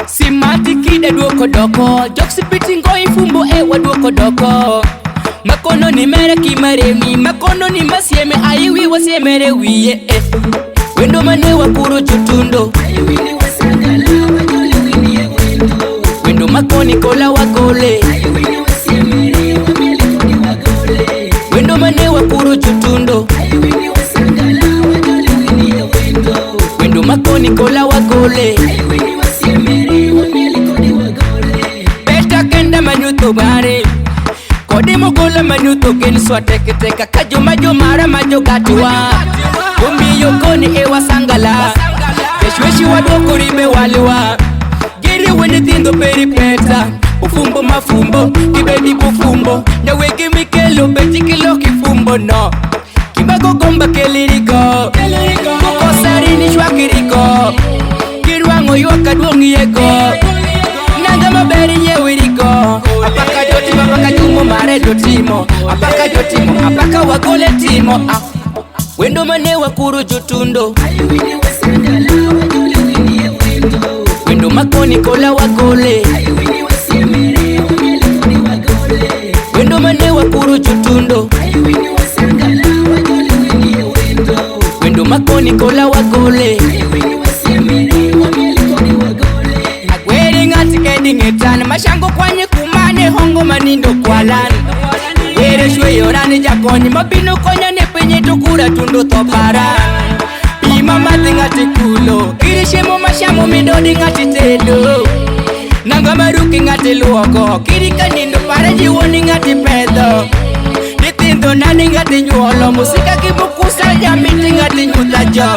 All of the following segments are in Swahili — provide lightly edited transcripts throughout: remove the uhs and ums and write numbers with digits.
Simati kide duoko doko, joksi pitingo ifumbo ewa duoko doko. Makono ni mere kimare mi, makono ni masieme aiwi wasiemere wiye Wendo mane wa kuro chutundo, wendo makoni kola wa gole, wendo mane wa kuro chutundo, wendo makoni kola wa gole. Beta kenda manyuto bare, kodi mogola manyuto gen swateke teka kajo majo mara majo gatuwa. Kumbi yokoni ewa sangala, keshweshi wadoko ribe waliwa. Giri wende tindo peripeta, ufumbo mafumbo, kibedi bufumbo. Na wegi mikelo beti kilo kifumbo no. Kibago gomba keliriko, kuko sarini shwakiriko. Kirwango yuaka duongi yeko, nanga maberi nyewiriko. Apaka jotimo, apaka jumo mare jotimo. Apaka jotimo, apaka wagole timo. Wendo mane wa kuro jutundo, wendo makoni kola wa gole, wendo mane wa kuro jutundo, wendo makoni kola wa gole. Agweri ngati kedi ngetane, mashango kwanye kumane hongo manindo kwalan. Were shwe yorane jakonyi, mabino konya ne penye tukura tundo topara. Ima mati ngati kulo, kirishemo mashamo midodi ngati telo. Nanga maruki ngati luoko, kirika nindo para jiwoni ngati pedo. Nitindo nani ngati nyuolo, musika kibukusa jamiti ngati nyutajo.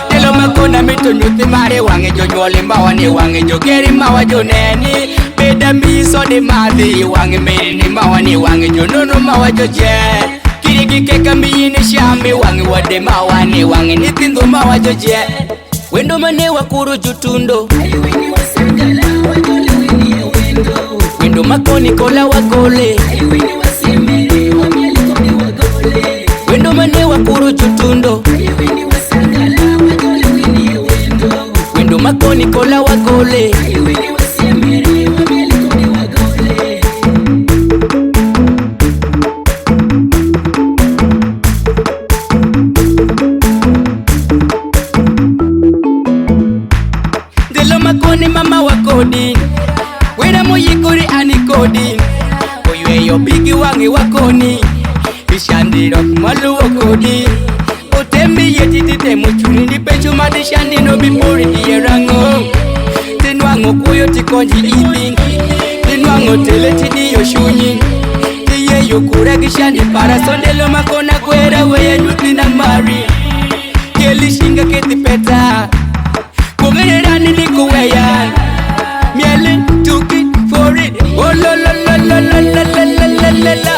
Telo makona mito nyuti mare wange jo nyuoli mbawa ni wange jo geri mbawa jo neni. Beda miso ni madhi wange meri ni mawa ni wange jo nono mawa jo je. Kiriki keka miyi ni shami wange wade mawa ni wange nitindo mawa jo je. Wendo mane wa kuro jutundo, wendo makoni kola wa gole, wendo mane wa kuro jutundo, wendo makoni kola wa gole. Delo makoni mama wa kodi, wena moyikuri anikodi. Oyweyo bigi wangi wakoni, bishandiro malu wakodi. Otembi yetitite muchuni ni pecho madishandi no bipori yerango. Tinwango kuyo tikonji ili, tinwango tele tidi yoshunyi. Tiye yokura gishandi para sondelo makona kwera weye nyuti na mari. Keli shinga keti peta, kugere rani niko weyan. Miele took it for it, oh la la la la la la la la la la la.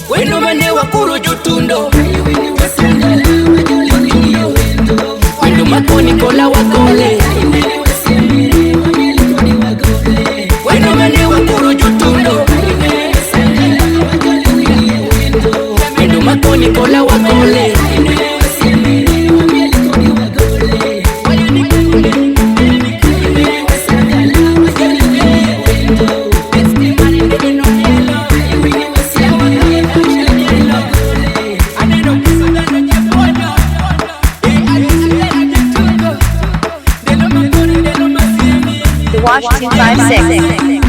Wendo mane wa kuro jutundo, wendo makoni kola wa gole, wendo mane wa kuro jutundo, wendo makoni kola wa gole. Washington 56.